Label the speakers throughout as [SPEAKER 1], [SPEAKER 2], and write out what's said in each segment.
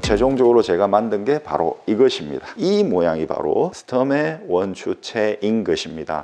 [SPEAKER 1] 최종적으로 제가 만든 게 바로 이것입니다. 이 모양이 바로 스텀의 원주체인 것입니다.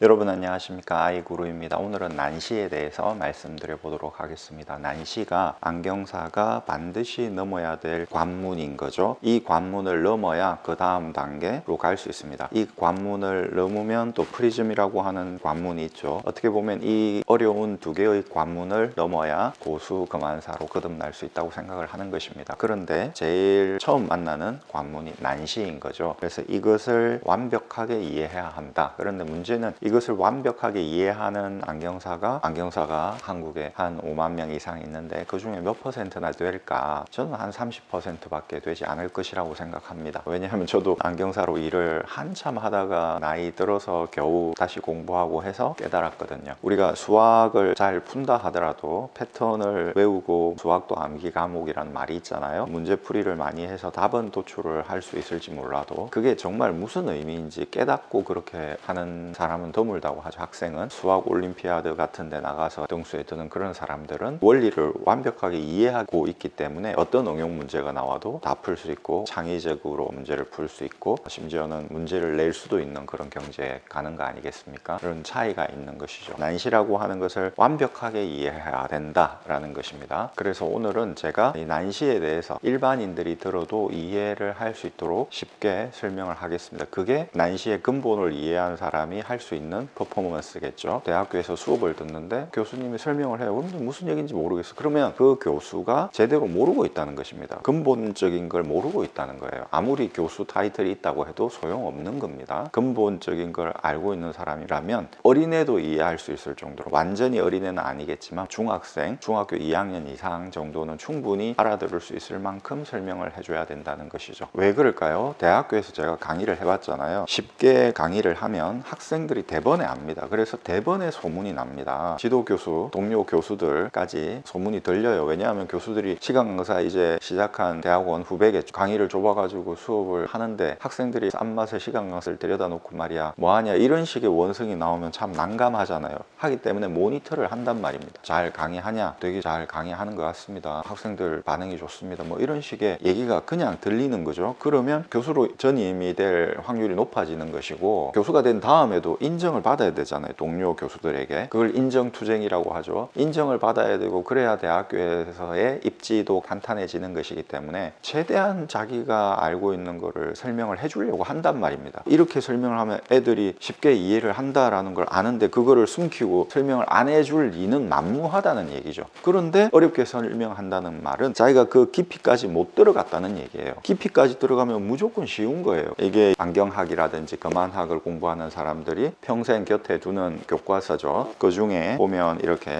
[SPEAKER 1] 여러분 안녕하십니까, 아이구루입니다. 오늘은 난시에 대해서 말씀드려 보도록 하겠습니다. 난시가 안경사가 반드시 넘어야 될 관문인 거죠. 이 관문을 넘어야 그 다음 단계로 갈 수 있습니다. 이 관문을 넘으면 또 프리즘이라고 하는 관문이 있죠. 어떻게 보면 이 어려운 두 개의 관문을 넘어야 고수 그만사로 거듭날 수 있다고 생각을 하는 것입니다. 그런데 제일 처음 만나는 관문이 난시인 거죠. 그래서 이것을 완벽하게 이해해야 한다. 그런데 문제는 이것을 완벽하게 이해하는 안경사가 한국에 한 5만 명 이상 있는데 그 중에 몇 퍼센트나 될까? 저는 한 30%밖에 되지 않을 것이라고 생각합니다. 왜냐하면 저도 안경사로 일을 한참 하다가 나이 들어서 겨우 다시 공부하고 해서 깨달았거든요. 우리가 수학을 잘 푼다 하더라도 패턴을 외우고 수학도 암기 과목이라는 말이 있잖아요. 문제풀이를 많이 해서 답은 도출을 할 수 있을지 몰라도 그게 정말 무슨 의미인지 깨닫고 그렇게 하는 사람은 드물다고 하죠. 학생은 수학 올림피아드 같은 데 나가서 등수에 드는 그런 사람들은 원리를 완벽하게 이해하고 있기 때문에 어떤 응용 문제가 나와도 다 풀 수 있고 창의적으로 문제를 풀 수 있고 심지어는 문제를 낼 수도 있는 그런 경지에 가는 거 아니겠습니까? 그런 차이가 있는 것이죠. 난시라고 하는 것을 완벽하게 이해해야 된다라는 것입니다. 그래서 오늘은 제가 이 난시에 대해서 일반인들이 들어도 이해를 할 수 있도록 쉽게 설명을 하겠습니다. 그게 난시의 근본을 이해한 사람이 할 수 있는 퍼포먼스겠죠. 대학교에서 수업을 듣는데 교수님이 설명을 해요. 그런데 무슨 얘기인지 모르겠어. 그러면 그 교수가 제대로 모르고 있다는 것입니다. 근본적인 걸 모르고 있다는 거예요. 아무리 교수 타이틀이 있다고 해도 소용없는 겁니다. 근본적인 걸 알고 있는 사람이라면 어린애도 이해할 수 있을 정도로, 완전히 어린애는 아니겠지만 중학생, 중학교 2학년 이상 정도는 충분히 알아들을 수 있을 만큼 설명을 해줘야 된다는 것이죠. 왜 그럴까요? 대학교에서 제가 강의를 해봤잖아요. 쉽게 강의를 하면 학생들이 대번에 압니다. 그래서 대번에 소문이 납니다. 지도교수, 동료 교수들까지 소문이 들려요. 왜냐하면 교수들이 시간 강사 이제 시작한 대학원 후배겠죠. 강의를 좁아가지고 수업을 하는데 학생들이 싼맛에 시간 강사를 데려다 놓고 말이야 뭐하냐 이런 식의 원성이 나오면 참 난감하잖아요. 하기 때문에 모니터를 한단 말입니다. 잘 강의하냐? 되게 잘 강의하는 것 같습니다. 학생들 반응이 좋습니다. 뭐 이런 식의 얘기가 그냥 들리는 거죠. 그러면 교수로 전임이 될 확률이 높아지는 것이고, 교수가 된 다음에도 인정을 받아야 되잖아요. 동료 교수들에게. 그걸 인정투쟁이라고 하죠. 인정을 받아야 되고 그래야 대학교에서의 입지도 탄탄해지는 것이기 때문에 최대한 자기가 알고 있는 거를 설명을 해주려고 한단 말입니다. 이렇게 설명을 하면 애들이 쉽게 이해를 한다라는 걸 아는데 그거를 숨기고 설명을 안 해줄 리는 만무하다는 얘기죠. 그런데 어렵게 설명한다는 말은 자기가 그 깊이까지 못 들어갔다는 얘기예요. 깊이까지 들어가면 무조건 쉬운 거예요. 이게 안경학이라든지 검안학을 공부하는 사람들이 평생 곁에 두는 교과서죠. 그 중에 보면 이렇게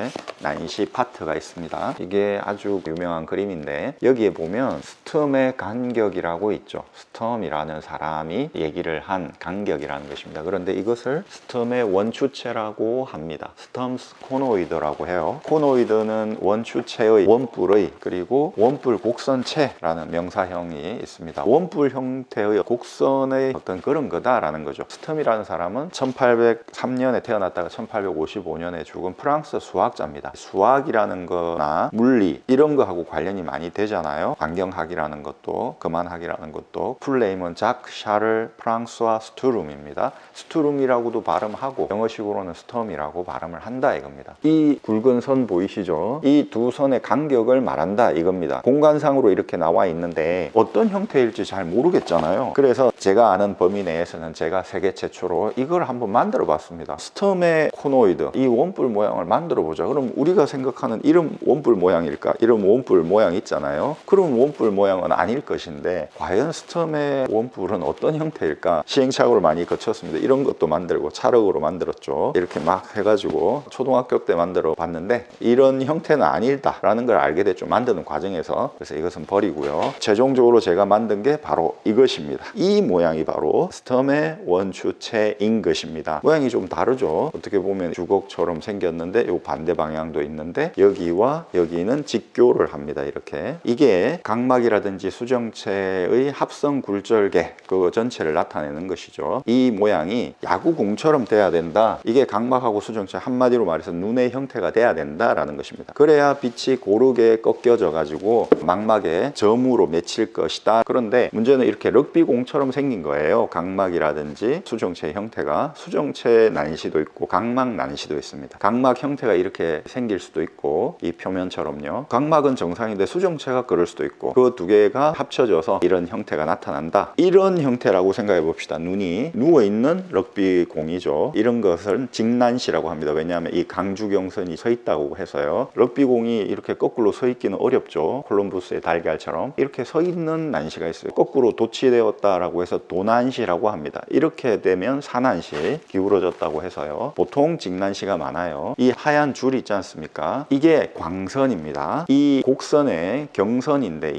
[SPEAKER 1] 난시 파트가 있습니다. 이게 아주 유명한 그림인데 여기에 보면 스텀의 간격이라고 있죠. 스텀이라는 사람이 얘기를 한 간격이라는 것입니다. 그런데 이것을 스텀의 원추체라고 합니다. 스텀스 코노이드라고 해요. 코노이드는 원추체의 원뿔의, 그리고 원뿔 곡선체라는 명사형이 있습니다. 원뿔 형태의 곡선의 어떤 그런 거다라는 거죠. 스텀이라는 사람은 1803년에 태어났다가 1855년에 죽은 프랑스 수학자입니다. 수학이라는 거나 물리 이런 거하고 관련이 많이 되잖아요. 안경학이라는 것도 검안학이라는 것도. 풀네임은 작 샤를 프랑스와 스투룸입니다. 스투룸이라고도 발음하고 영어식으로는 스텀이라고 발음을 한다 이겁니다. 이 굵은 선 보이시죠? 이 두 선의 간격을 말한다 이겁니다. 공간상으로 이렇게 나와 있는데 어떤 형태일지 잘 모르겠잖아요. 그래서 제가 아는 범위 내에서는 제가 세계 최초로 이걸 한번 만들어 봤습니다. 스텀의 코노이드, 이 원뿔 모양을 만들어 보자. 그럼 우리가 생각하는 이런 원뿔 모양일까? 이런 원뿔 모양 있잖아요. 그런 원뿔 모양은 아닐 것인데 과연 스텀의 원뿔은 어떤 형태일까? 시행착오를 많이 거쳤습니다. 이런 것도 만들고 찰흙으로 만들었죠. 이렇게 막 해가지고 초등학교 때 만들어 봤는데 이런 형태는 아니다라는 걸 알게 됐죠. 만드는 과정에서. 그래서 이것은 버리고요. 최종적으로 제가 만든 게 바로 이것입니다. 이 모양이 바로 스텀의 원주체인 것입니다. 모양이 좀 다르죠. 어떻게 보면 주걱처럼 생겼는데 요 반대 방향도 있는데 여기와 여기는 직교를 합니다. 이렇게 이게 각막이라든지 수정체의 합성 굴절계 그 전체를 나타내는 것이죠. 이 모양이 야구공처럼 돼야 된다. 이게 각막하고 수정체, 한마디로 말해서 눈의 형태가 돼야 된다라는 것입니다. 그래야 빛이 고르게 꺾여져 가지고 망막에 점으로 맺힐 것이다. 그런데 문제는 이렇게 럭비공처럼 생긴 거예요. 각막이라든지 수정체 형태가. 수정체 난시도 있고 각막 난시도 있습니다. 각막 형태가 이렇게 생길 수도 있고 이 표면처럼요. 각막은 정상인데 수정체가 그럴 수도 있고 그 두 개가 합쳐져서 이런 형태가 나타난다. 이런 형태라고 생각해 봅시다. 눈이 누워있는 럭비공이죠. 이런 것은 직난시라고 합니다. 왜냐하면 이 강주경선이 서 있다고 해서요. 럭비공이 이렇게 거꾸로 서 있기는 어렵죠. 콜럼부스의 달걀처럼 이렇게 서 있는 난시가 있어요. 거꾸로 도치되었다라고 해서 도난시라고 합니다. 이렇게 되면 사난시, 기울어졌다고 해서요. 보통 직난시가 많아요. 이 하얀 줄 있지 않습니까? 이게 광선입니다. 이 곡선의 경선인데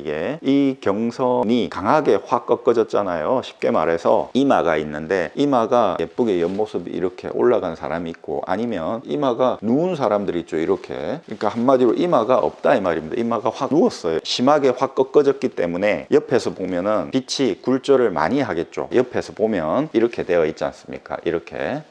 [SPEAKER 1] 이 경선이 강하게 확 꺾어졌잖아요. 쉽게 말해서 이마가 있는데 이마가 예쁘게 옆모습이 이렇게 올라간 사람이 있고 아니면 이마가 누운 사람들이 있죠. 이렇게. 그러니까 한마디로 이마가 없다 이 말입니다. 이마가 확 누웠어요. 심하게 확 꺾어졌기 때문에 옆에서 보면은 빛이 굴절을 많이 하겠죠. 옆에서 보면 이렇게 되어 있지 않습니까? 이렇게.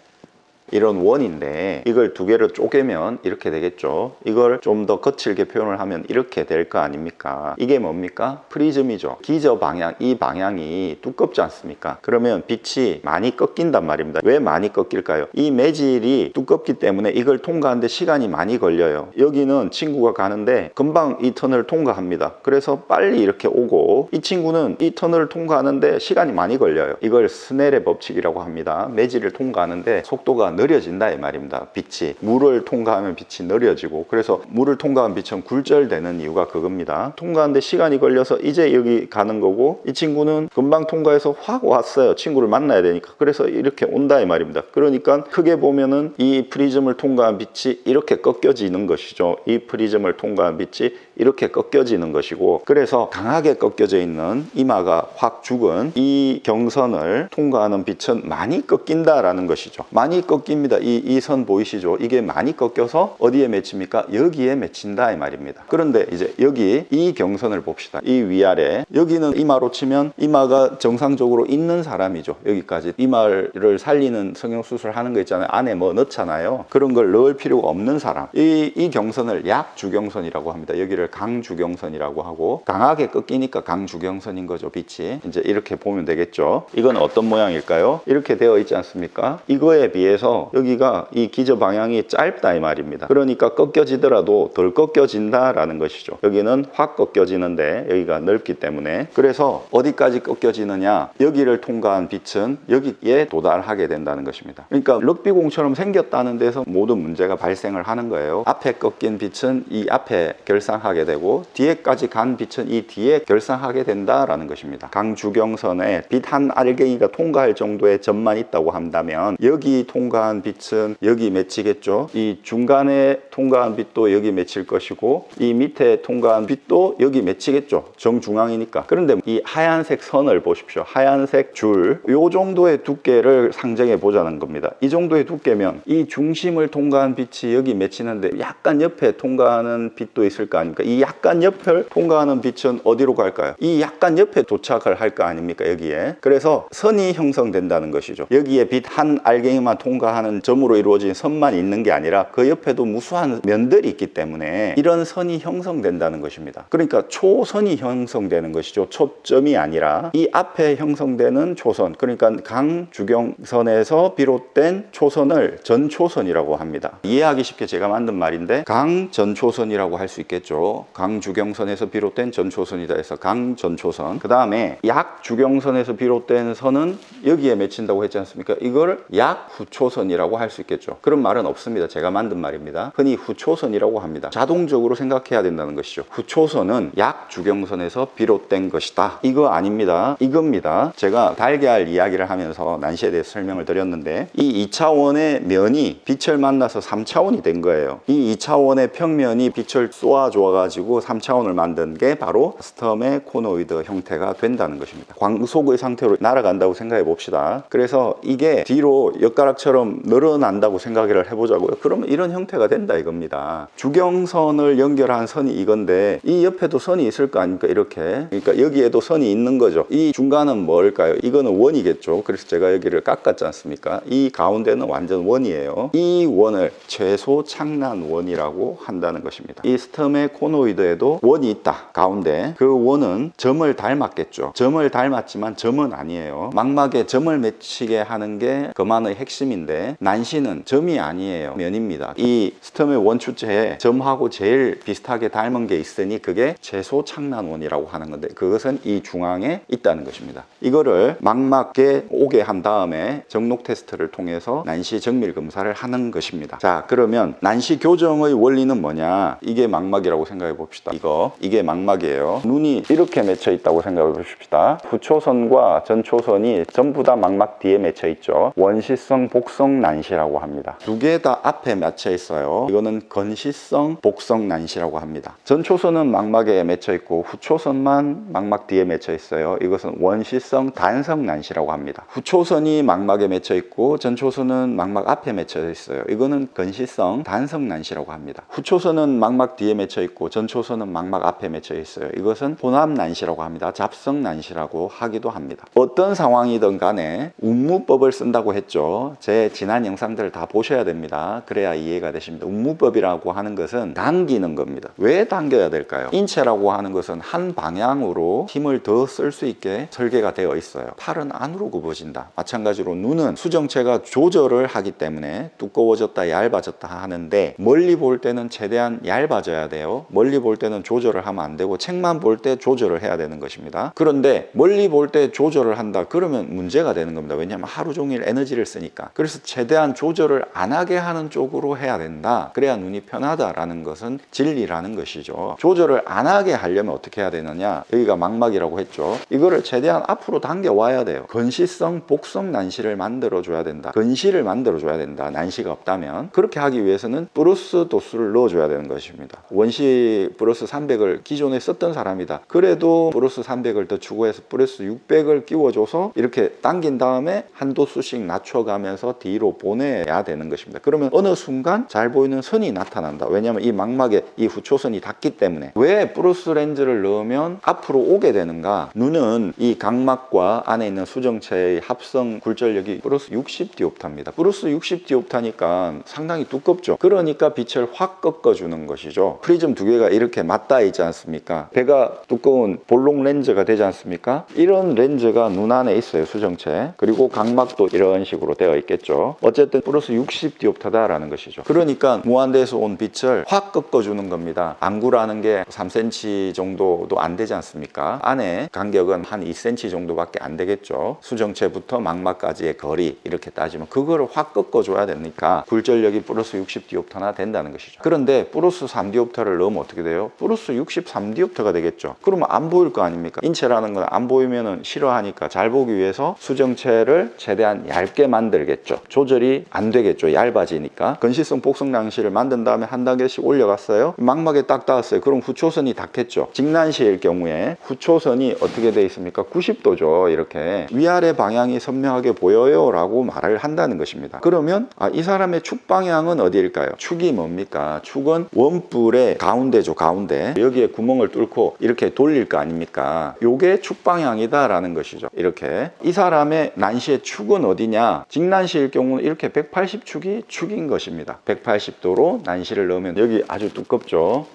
[SPEAKER 1] 이런 원인데 이걸 두 개로 쪼개면 이렇게 되겠죠. 이걸 좀 더 거칠게 표현을 하면 이렇게 될 거 아닙니까? 이게 뭡니까? 프리즘이죠. 기저 방향, 이 방향이 두껍지 않습니까? 그러면 빛이 많이 꺾인단 말입니다. 왜 많이 꺾일까요? 이 매질이 두껍기 때문에 이걸 통과하는데 시간이 많이 걸려요. 여기는 친구가 가는데 금방 이 터널을 통과합니다. 그래서 빨리 이렇게 오고 이 친구는 이 터널을 통과하는데 시간이 많이 걸려요. 이걸 스넬의 법칙이라고 합니다. 매질을 통과하는데 속도가 느려진다 이 말입니다. 빛이 물을 통과하면 빛이 느려지고 그래서 물을 통과한 빛은 굴절되는 이유가 그겁니다. 통과하는데 시간이 걸려서 이제 여기 가는 거고 이 친구는 금방 통과해서 확 왔어요. 친구를 만나야 되니까. 그래서 이렇게 온다 이 말입니다. 그러니까 크게 보면은 이 프리즘을 통과한 빛이 이렇게 꺾여지는 것이죠. 이 프리즘을 통과한 빛이 이렇게 꺾여지는 것이고 그래서 강하게 꺾여져 있는 이마가 확 죽은 이 경선을 통과하는 빛은 많이 꺾인다라는 것이죠. 많이 꺾입니다. 이 선 보이시죠? 이게 많이 꺾여서 어디에 맺힙니까? 여기에 맺힌다 이 말입니다. 그런데 이제 여기 이 경선을 봅시다. 이 위아래 여기는 이마로 치면 이마가 정상적으로 있는 사람이죠. 여기까지 이마를 살리는 성형수술 하는 거 있잖아요. 안에 뭐 넣잖아요. 그런 걸 넣을 필요가 없는 사람. 이 경선을 약주경선이라고 합니다. 여기를 강주경선이라고 하고 강하게 꺾이니까 강주경선인 거죠. 빛이. 이제 이렇게 보면 되겠죠. 이건 어떤 모양일까요? 이렇게 되어 있지 않습니까? 이거에 비해서 여기가 이 기저 방향이 짧다 이 말입니다. 그러니까 꺾여지더라도 덜 꺾여진다라는 것이죠. 여기는 확 꺾여지는데 여기가 넓기 때문에 그래서 어디까지 꺾여지느냐? 여기를 통과한 빛은 여기에 도달하게 된다는 것입니다. 그러니까 럭비공처럼 생겼다는 데서 모든 문제가 발생을 하는 거예요. 앞에 꺾인 빛은 이 앞에 결상하게 되고 뒤에까지 간 빛은 이 뒤에 결상하게 된다라는 것입니다. 강주경선에 빛 한 알갱이가 통과할 정도의 점만 있다고 한다면 여기 통과한 빛은 여기 맺히겠죠. 이 중간에 통과한 빛도 여기 맺힐 것이고 이 밑에 통과한 빛도 여기 맺히겠죠. 정중앙이니까. 그런데 이 하얀색 선을 보십시오. 하얀색 줄, 요 정도의 두께를 상정해 보자는 겁니다. 이 정도의 두께면 이 중심을 통과한 빛이 여기 맺히는데 약간 옆에 통과하는 빛도 있을 거 아닙니까? 이 약간 옆을 통과하는 빛은 어디로 갈까요? 이 약간 옆에 도착을 할 거 아닙니까? 여기에. 그래서 선이 형성된다는 것이죠. 여기에 빛 한 알갱이만 통과하는 점으로 이루어진 선만 있는 게 아니라 그 옆에도 무수한 면들이 있기 때문에 이런 선이 형성된다는 것입니다. 그러니까 초선이 형성되는 것이죠. 초점이 아니라 이 앞에 형성되는 초선, 그러니까 강주경선에서 비롯된 초선을 전초선이라고 합니다. 이해하기 쉽게 제가 만든 말인데 강전초선이라고 할 수 있겠죠. 강주경선에서 비롯된 전초선이다 해서 강전초선. 그 다음에 약주경선에서 비롯된 선은 여기에 맺힌다고 했지 않습니까? 이걸 약후초선이라고 할 수 있겠죠. 그런 말은 없습니다. 제가 만든 말입니다. 흔히 후초선이라고 합니다. 자동적으로 생각해야 된다는 것이죠. 후초선은 약주경선에서 비롯된 것이다. 이거 아닙니다. 이겁니다. 제가 달걀 이야기를 하면서 난시에 대해서 설명을 드렸는데 이 2차원의 면이 빛을 만나서 3차원이 된 거예요. 이 2차원의 평면이 빛을 쏘아줘 가지고 3차원을 만든 게 바로 스텀의 코노이드 형태가 된다는 것입니다. 광속의 상태로 날아간다고 생각해 봅시다. 그래서 이게 뒤로 엿가락처럼 좀 늘어난다고 생각을 해보자고요. 그러면 이런 형태가 된다 이겁니다. 주경선을 연결한 선이 이건데 이 옆에도 선이 있을 거 아닙니까? 이렇게. 그러니까 여기에도 선이 있는 거죠. 이 중간은 뭘까요? 이거는 원이겠죠. 그래서 제가 여기를 깎았지 않습니까? 이 가운데는 완전 원이에요. 이 원을 최소 창난원이라고 한다는 것입니다. 이 스텀의 코노이드에도 원이 있다. 가운데 그 원은 점을 닮았겠죠. 점을 닮았지만 점은 아니에요. 망막에 점을 맺히게 하는 게 거만의 핵심인데 난시는 점이 아니에요. 면입니다. 이 스텀의 원추체에 점하고 제일 비슷하게 닮은 게 있으니 그게 최소 창난원이라고 하는 건데 그것은 이 중앙에 있다는 것입니다. 이거를 망막에 오게 한 다음에 정록 테스트를 통해서 난시 정밀 검사를 하는 것입니다. 자, 그러면 난시 교정의 원리는 뭐냐? 이게 망막이라고 생각해 봅시다. 이게 망막이에요. 눈이 이렇게 맺혀 있다고 생각해 봅시다. 후초선과 전초선이 전부 다 망막 뒤에 맺혀 있죠. 원시성 복성 난시라고 합니다. 두 개 다 앞에 맺혀 있어요. 이거는 건시성 복성 난시라고 합니다. 전초선은 망막에 맺혀 있고 후초선만 망막 뒤에 맺혀 있어요. 이것은 원시성 단성 난시라고 합니다. 후초선이 망막에 맺혀 있고 전초선은 망막 앞에 맺혀 있어요. 이거는 건시성 단성 난시라고 합니다. 후초선은 망막 뒤에 맺혀 있고 전초선은 망막 앞에 맺혀 있어요. 이것은 혼합 난시라고 합니다. 잡성 난시라고 하기도 합니다. 어떤 상황이든 간에 운무법을 쓴다고 했죠. 제 지난 영상들을 다 보셔야 됩니다. 그래야 이해가 되십니다. 운무법이라고 하는 것은 당기는 겁니다. 왜 당겨야 될까요? 인체라고 하는 것은 한 방향으로 힘을 더 쓸 수 있게 설계가 되어 있어요. 팔은 안으로 굽어진다. 마찬가지로 눈은 수정체가 조절을 하기 때문에 두꺼워졌다 얇아졌다 하는데 멀리 볼 때는 최대한 얇아져야 돼요. 멀리 볼 때는 조절을 하면 안 되고 책만 볼 때 조절을 해야 되는 것입니다. 그런데 멀리 볼 때 조절을 한다 그러면 문제가 되는 겁니다. 왜냐하면 하루 종일 에너지를 쓰니까. 그래서 최대한 조절을 안 하게 하는 쪽으로 해야 된다. 그래야 눈이 편하다라는 것은 진리라는 것이죠. 조절을 안 하게 하려면 어떻게 해야 되느냐? 여기가 망막이라고 했죠. 이거를 최대한 앞으로 당겨 와야 돼요. 건시성 복성 난시를 만들어 줘야 된다. 건시를 만들어 줘야 된다. 난시가 없다면. 그렇게 하기 위해서는 플러스 도수를 넣어 줘야 되는 것입니다. 원시 플러스 300을 기존에 썼던 사람이다. 그래도 플러스 300을 더 추가해서 플러스 600을 끼워줘서 이렇게 당긴 다음에 한 도수씩 낮춰가면서 뒤로 보내야 되는 것입니다. 그러면 어느 순간 잘 보이는 선이 나타난다. 왜냐하면 이 망막에 이 후초선이 닿기 때문에. 왜 플러스 렌즈를 넣으면 앞으로 오게 되는가? 눈은 이 각막과 안에 있는 수정체의 합성 굴절력이 플러스 60디옵타입니다. 플러스 60디옵타니까 상당히 두껍죠. 그러니까 빛을 확 꺾어주는 것이죠. 프리즘 두 개가 이렇게 맞닿아 있지 않습니까? 배가 두꺼운 볼록 렌즈가 되지 않습니까? 이런 렌즈가 눈 안에 있어요. 수정체. 그리고 각막도 이런 식으로 되어 있겠죠. 어쨌든 플러스 60디옵타다라는 것이죠. 그러니까 무한대에서 온 빛을 확 꺾어주는 겁니다. 안구라는 게 3cm 정도도 안 되지 않습니까? 안에 간격은 한 2cm 정도밖에 안 되겠죠. 수정체부터 망막까지의 거리 이렇게 따지면 그거를 확 꺾어줘야 되니까 굴절력이 플러스 60디옵터나 된다는 것이죠. 그런데 플러스 3디옵터를 넣으면 어떻게 돼요? 플러스 63디옵터가 되겠죠. 그러면 안 보일 거 아닙니까? 인체라는 건 안 보이면 싫어하니까 잘 보기 위해서 수정체를 최대한 얇게 만들겠죠. 조절이 안 되겠죠. 얇아지니까. 건시성 복성 난시를 만든 다음에 한 단계씩 올려갔어요. 망막에 딱 닿았어요. 그럼 후초선이 닿겠죠. 직난시일 경우에 후초선이 어떻게 돼 있습니까? 90도죠. 이렇게 위아래 방향이 선명하게 보여요 라고 말을 한다는 것입니다. 그러면 이 사람의 축 방향은 어디일까요? 축이 뭡니까? 축은 원뿔의 가운데죠. 가운데. 여기에 구멍을 뚫고 이렇게 돌릴 거 아닙니까? 요게 축 방향이다 라는 것이죠. 이렇게. 이 사람의 난시의 축은 어디냐? 직난시일 경우는 이렇게 180축이 축인 것입니다. 180도로 난시를 넣으면 여기 아주 두껍죠.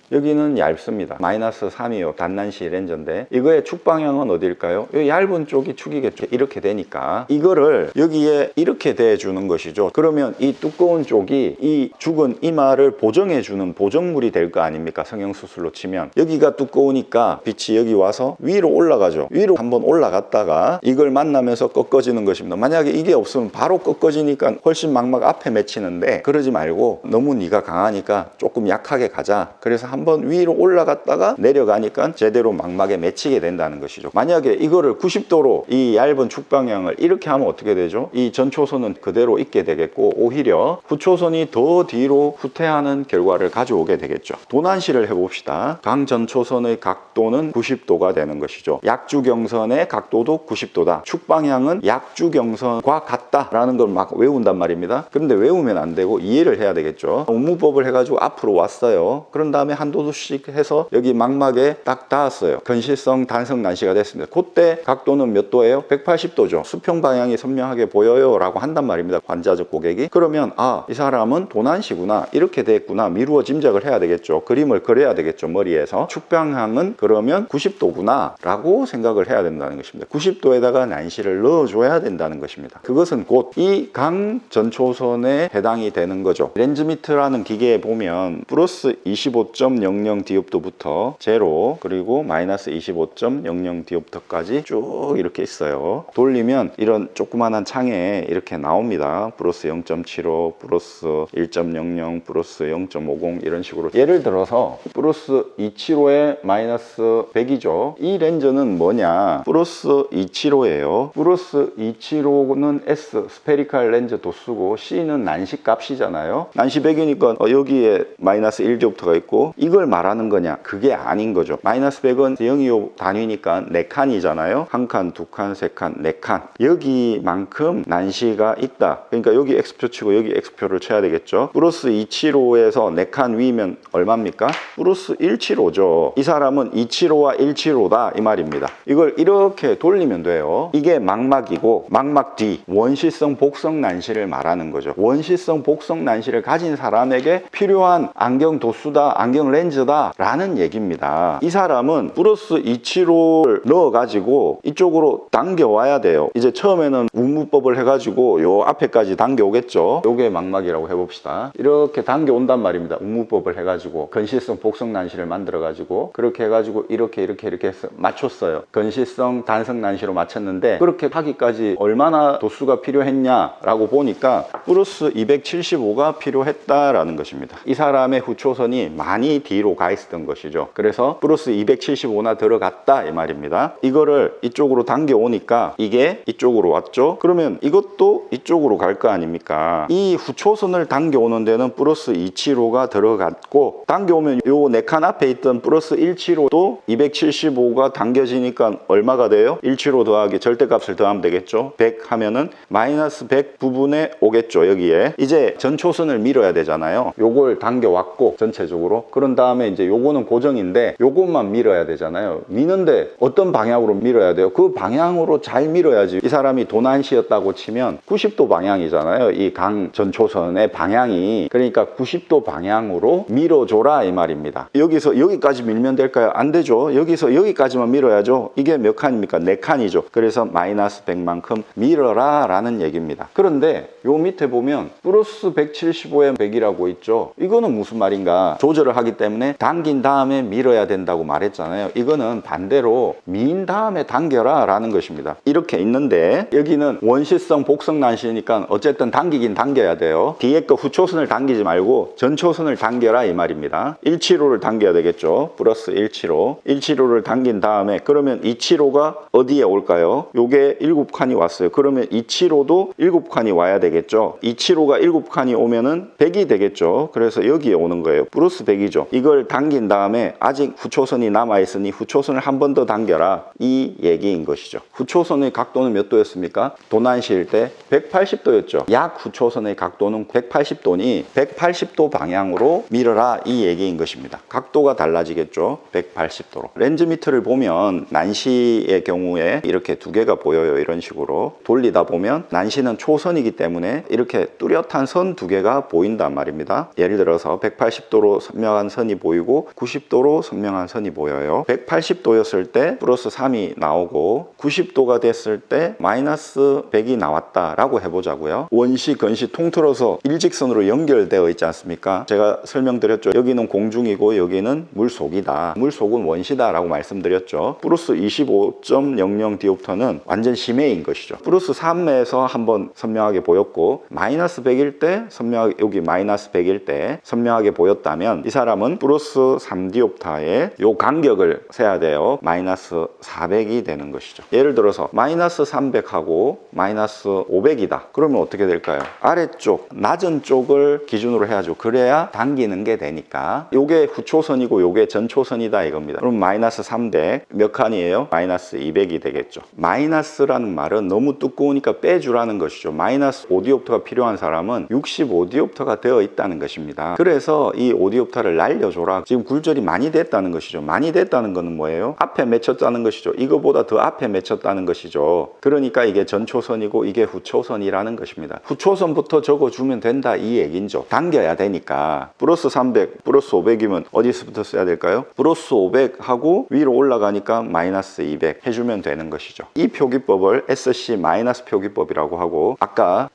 [SPEAKER 1] 여기는 얇습니다. 마이너스 3이요. 단난시 렌즈인데 이거의 축 방향은 어디일까요? 이 얇은 쪽이 축이겠죠. 이렇게 되니까 이거를 여기에 이렇게 대주는 것이죠. 그러면 이 두꺼운 쪽이 이 죽은 이마를 보정해주는 보정물이 될 거 아닙니까? 성형수술로 치면 여기가 두꺼우니까 빛이 여기 와서 위로 올라가죠. 위로 한번 올라갔다가 이걸 만나면서 꺾어지는 것입니다. 만약에 이게 없으면 바로 꺾어지니까 훨씬 망막 앞에 맺히는데 그러지 말고 너무 네가 강하니까 조금 약하게 가자. 그래서 한번 위로 올라갔다가 내려가니까 제대로 망막에 맺히게 된다는 것이죠. 만약에 이거를 90도로 이 얇은 축방향을 이렇게 하면 어떻게 되죠? 이 전초선은 그대로 있게 되겠고 오히려 후초선이 더 뒤로 후퇴하는 결과를 가져오게 되겠죠. 도난시를 해봅시다. 강전초선의 각도는 90도가 되는 것이죠. 약주경선의 각도도 90도다. 축방향은 약주경선과 같다라는 걸 막 외운단 말입니다. 그런데 외우면 안 되고 이해를 해야 되겠죠. 운무법을 해가지고 앞으로 왔어요. 그런 다음에 한 도씩 해서 여기 망막에 딱 닿았어요. 근시성 단성 난시가 됐습니다. 그때 각도는 몇 도예요? 180도죠. 수평 방향이 선명하게 보여요 라고 한단 말입니다. 환자적 고객이. 그러면 이 사람은 도난시구나, 이렇게 됐구나, 미루어 짐작을 해야 되겠죠. 그림을 그려야 되겠죠. 머리에서. 축방향은 그러면 90도구나 라고 생각을 해야 된다는 것입니다. 90도에다가 난시를 넣어줘야 된다는 것입니다. 그것은 곧 이 강 전초선에 해당이 되는 거죠. 렌즈미터라는 기계에 보면 플러스 25.00 디옵터부터 제로, 그리고 마이너스 25.00 디옵터까지 쭉 이렇게 있어요. 돌리면 이런 조그만한 창에 이렇게 나옵니다. 플러스 0.75, 플러스 1.00, 플러스 0.50 이런 식으로. 예를 들어서 플러스 275에 마이너스 100이죠. 이 렌즈는 뭐냐? 플러스 275예요. 플러스 275는 S, 스페리칼 렌즈 도수고, C는 난시 값이잖아요. 난시 100이니까 여기에 마이너스 1디옵터가 있고, 이걸 말하는 거냐? 그게 아닌 거죠. 마이너스 100은 025 단위니까 4칸이잖아요. 1칸, 2칸, 3칸, 4칸. 여기만큼 난시가 있다. 그러니까 여기 X표 치고 여기 X표를 쳐야 되겠죠. 플러스 275에서 4칸 위면 얼마입니까? 플러스 175죠. 이 사람은 275와 175다 이 말입니다. 이걸 이렇게 돌리면 돼요. 이게 망막이고, 망막 뒤 원시성 복성 난시를 말하는 거죠. 원시성 복성 난시를 가진 사람에게 필요한 안경 도수다, 안경 렌즈다 라는 얘기입니다. 이 사람은 플러스 275를 넣어가지고 이쪽으로 당겨와야 돼요. 이제 처음에는 운무법을 해가지고 요 앞에까지 당겨오겠죠. 요게 망막이라고 해봅시다. 이렇게 당겨온단 말입니다. 운무법을 해가지고 근시성 복성 난시를 만들어가지고 그렇게 해가지고 이렇게 해서 맞췄어요. 근시성 단성 난시로 맞췄는데, 그렇게 하기까지 얼마나 도수가 필요했냐라고 보니까 플러스 275가 필요했다라는 것입니다. 이 사람의 후초선이 많이 뒤로 가 있었던 것이죠. 그래서 플러스 275나 들어갔다 이 말입니다. 이거를 이쪽으로 당겨오니까 이게 이쪽으로 왔죠. 그러면 이것도 이쪽으로 갈 거 아닙니까? 이 후초선을 당겨오는 데는 플러스 275가 들어갔고, 당겨오면 요 4칸 앞에 있던 플러스 175도 275가 당겨지니까 얼마가 돼요? 175 더하기 절대값을 더하면 되겠죠. 100 하면은 마이너스 100 부분에 오겠죠. 여기에 이제 전초선을 밀어야 되잖아요. 요걸 당겨왔고 전체적으로, 그런 다음에 이제 요거는 고정인데 요것만 밀어야 되잖아요. 미는데 어떤 방향으로 밀어야 돼요? 그 방향으로 잘 밀어야지. 이 사람이 도난시였다고 치면 90도 방향이잖아요. 이 강 전초선의 방향이. 그러니까 90도 방향으로 밀어줘라 이 말입니다. 여기서 여기까지 밀면 될까요? 안 되죠. 여기서 여기까지만 밀어야죠. 이게 몇 칸입니까? 4칸이죠. 그래서 마이너스 100만큼 밀어라 라는 얘기입니다. 그런데 요 밑에 보면 플러스 175에 100이라고 있죠. 이거는 무슨 말인가? 조절을 하기 때문에 당긴 다음에 밀어야 된다고 말했잖아요. 이거는 반대로 민 다음에 당겨라 라는 것입니다. 이렇게 있는데 여기는 원시성 복성 난시니까 어쨌든 당기긴 당겨야 돼요. 뒤에 거 후초선을 당기지 말고 전초선을 당겨라 이 말입니다. 175를 당겨야 되겠죠. 플러스 175. 175를 당긴 다음에 그러면 275가 어디에 올까요? 요게 7칸이 왔어요. 그러면 275도 7칸이 와야 되겠죠. 275가 7칸이 오면은 100이 되겠죠. 그래서 여기에 오는 거예요. 플러스 100이죠. 이걸 당긴 다음에 아직 후초선이 남아있으니 후초선을 한 번 더 당겨라 이 얘기인 것이죠. 후초선의 각도는 몇 도였습니까? 도난시일 때 180도였죠. 약 후초선의 각도는 180도니 180도 방향으로 밀어라 이 얘기인 것입니다. 각도가 달라지겠죠. 180도로. 렌즈미터를 보면 난시의 경우에 이렇게 두 개가 보여요. 이런 식으로 돌리다 보면 난시는 초선이기 때문에 이렇게 뚜렷한 선 두 개가 보인단 말입니다. 예를 들어서 180도로 선명한 선이 보이고 90도로 선명한 선이 보여요. 180도였을 때 플러스 3이 나오고 90도가 됐을 때 마이너스 100이 나왔다라고 해보자고요. 원시, 근시 통틀어서 일직선으로 연결되어 있지 않습니까? 제가 설명드렸죠. 여기는 공중이고 여기는 물속이다. 물속은 원시다라고 말씀드렸죠. 플러스 25.00 디옵터는 완전 심해인 것이죠. 플러스 3에서 한번 선명하게 보였고 마이너스 100일 때 선명하게, 여기 마이너스 100일 때 선명하게 보였다면 이 사람은 그러면 플러스 3디옵터의 요 간격을 세야 돼요. 마이너스 400이 되는 것이죠. 예를 들어서 마이너스 300하고 마이너스 500이다. 그러면 어떻게 될까요? 아래쪽 낮은 쪽을 기준으로 해야죠. 그래야 당기는 게 되니까. 요게 후초선이고 요게 전초선이다 이겁니다. 그럼 마이너스 300 몇 칸이에요? 마이너스 200이 되겠죠. 마이너스라는 말은 너무 두꺼우니까 빼주라는 것이죠. 마이너스 5디옵터가 필요한 사람은 65디옵터가 되어 있다는 것입니다. 그래서 이 5디옵터를 날려줘라. 지금 굴절이 많이 됐다는 것이죠. 많이 됐다는 것은 뭐예요? 앞에 맺혔다는 것이죠. 이거보다 더 앞에 맺혔다는 것이죠. 그러니까 이게 전초선이고 이게 후초선이라는 것입니다. 후초선부터 적어주면 된다 이 얘기죠. 당겨야 되니까. 플러스 300, 플러스 500이면 어디서부터 써야 될까요? 플러스 500하고 위로 올라가니까 마이너스 200 해주면 되는 것이죠. 이 표기법을 SC 마이너스 표기법이라고 하고 아까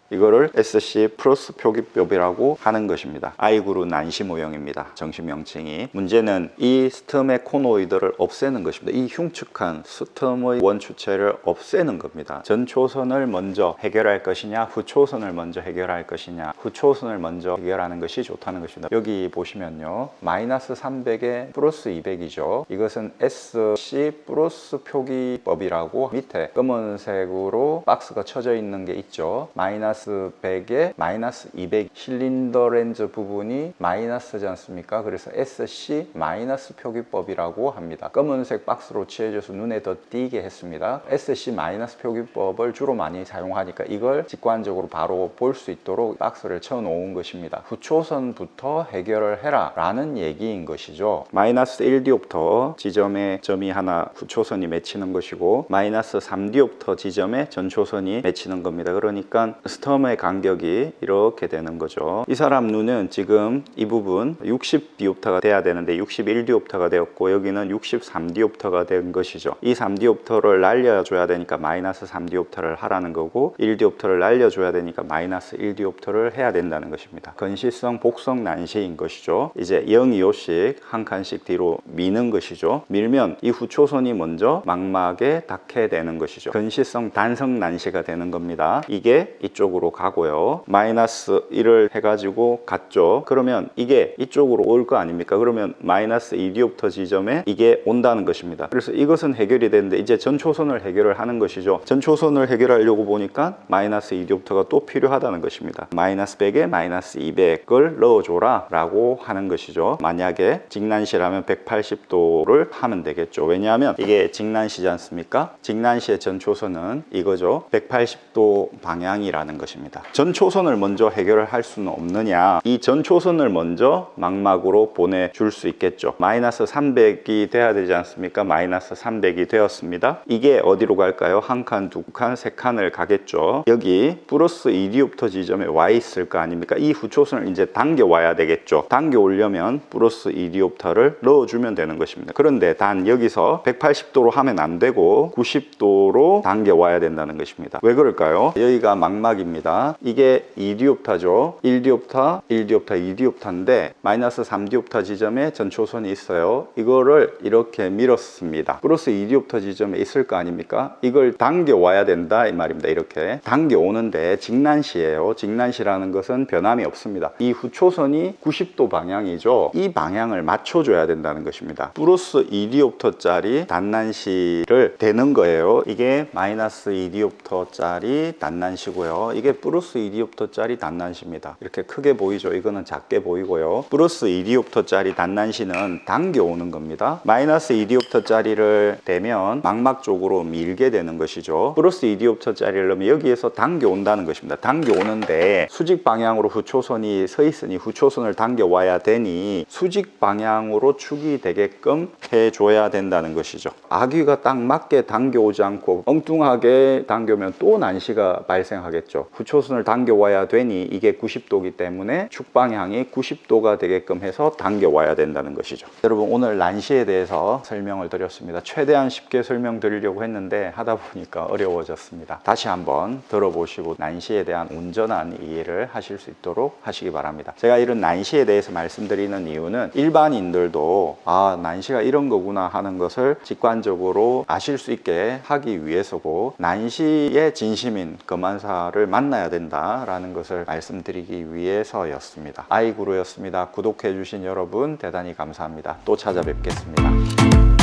[SPEAKER 1] 이거를 SC 플러스 표기법이라고 하는 것입니다. 아이그루 난시 모형입니다. 정식 명칭이. 문제는 이 스텀의 코노이드를 없애는 것입니다. 이 흉측한 스텀의 원주체를 없애는 겁니다. 전초선을 먼저 해결할 것이냐 후초선을 먼저 해결할 것이냐. 후초선을 먼저 해결하는 것이 좋다는 것입니다. 여기 보시면요 마이너스 300에 플러스 200이죠. 이것은 SC 플러스 표기법이라고 밑에 검은색으로 박스가 쳐져 있는 게 있죠. 마이너스 100에 마이너스 200 실린더 렌즈 부분이 마이너스지 않습니까? 그래서 SC 마이너스 표기법이라고 합니다. 검은색 박스로 칠해줘서 눈에 더 띄게 했습니다. SC 마이너스 표기법을 주로 많이 사용하니까 이걸 직관적으로 바로 볼 수 있도록 박스를 쳐놓은 것입니다. 후초선부터 해결을 해라 라는 얘기인 것이죠. 마이너스 1디옵터 지점에 점이 하나 후초선이 맺히는 것이고 마이너스 3디옵터 지점에 전초선이 맺히는 겁니다. 그러니까 스텀의 간격이 이렇게 되는 거죠. 이 사람 눈은 지금 이 부분 60디옵터가 돼야 되는데 61디옵터가 되었고 여기는 63디옵터가 된 것이죠. 이 3디옵터를 날려줘야 되니까 마이너스 3디옵터를 하라는 거고 1디옵터를 날려줘야 되니까 마이너스 1디옵터를 해야 된다는 것입니다. 건시성 복성 난시인 것이죠. 이제 0, 2호씩 한 칸씩 뒤로 미는 것이죠. 밀면 이 후초선이 먼저 망막에 닿게 되는 것이죠. 건시성 단성 난시가 되는 겁니다. 이게 이쪽으로 가고요. 마이너스 1을 해가지고 갔죠. 그러면 이게 이쪽으로 올 거 아닙니까? 그러면 마이너스 2디옵터 지점에 이게 온다는 것입니다. 그래서 이것은 해결이 되는데 이제 전초선을 해결을 하는 것이죠. 전초선을 해결하려고 보니까 마이너스 2디옵터가 또 필요하다는 것입니다. 마이너스 100에 마이너스 200을 넣어줘라 라고 하는 것이죠. 만약에 직난시라면 180도를 하면 되겠죠. 왜냐하면 이게 직난시지 않습니까? 직난시의 전초선은 이거죠. 180도 방향이라는 것입니다. 전초선을 먼저 해결을 할 수는 없느냐? 이 전초선을 먼저 망막으로 보내줄 수 있겠죠. 마이너스 300이 돼야 되지 않습니까? 마이너스 300이 되었습니다. 이게 어디로 갈까요? 한 칸, 두 칸, 세 칸을 가겠죠. 여기 플러스 2디옵터 지점에 와 있을 거 아닙니까? 이 후초선을 이제 당겨 와야 되겠죠. 당겨 오려면 플러스 2디옵터를 넣어주면 되는 것입니다. 그런데 단 여기서 180도로 하면 안 되고 90도로 당겨 와야 된다는 것입니다. 왜 그럴까요? 여기가 망막입니다. 이게 2디옵터죠. 1디옵터, 1디옵터, 2디옵터인데 마이너스 3디옵터 지점에 전초선이 있어요. 이거를 이렇게 밀었습니다. 플러스 2디옵터 지점에 있을 거 아닙니까? 이걸 당겨 와야 된다 이 말입니다. 이렇게 당겨 오는데 직난시예요. 직난시라는 것은 변함이 없습니다. 이 후초선이 90도 방향이죠. 이 방향을 맞춰줘야 된다는 것입니다. 플러스 2디옵터짜리 단난시를 되는 거예요. 이게 마이너스 2디옵터짜리 단난시고요. 이게 플러스 2디옵터짜리 단난시입니다. 이렇게 크게 보이죠? 이거는 작게 보이고요. 플러스 2디옵터짜리 단난시는 당겨오는 겁니다. 마이너스 2디옵터짜리를 대면 망막 쪽으로 밀게 되는 것이죠. 플러스 2디옵터짜리를 넣으면 여기에서 당겨온다는 것입니다. 당겨오는데 수직 방향으로 후초선이 서 있으니 후초선을 당겨와야 되니 수직 방향으로 축이 되게끔 해줘야 된다는 것이죠. 아귀가 딱 맞게 당겨오지 않고 엉뚱하게 당겨오면 또 난시가 발생하겠죠. 후초선을 당겨와야 되니 이게 90도이기 때문에 축 방향이 90도가 되게끔 해서 당겨와야 된다는 것이죠. 여러분 오늘 난시에 대해서 설명을 드렸습니다. 최대한 쉽게 설명드리려고 했는데 하다 보니까 어려워졌습니다. 다시 한번 들어보시고 난시에 대한 온전한 이해를 하실 수 있도록 하시기 바랍니다. 제가 이런 난시에 대해서 말씀드리는 이유는 일반인들도 아 난시가 이런 거구나 하는 것을 직관적으로 아실 수 있게 하기 위해서고 난시의 진심인 검안사를 만나야 된다라는 것을 말씀드리기 위해서였습니다. 아이구루였습니다. 구독해 주신 여러분 대단히 감사합니다. 또 찾아뵙겠습니다.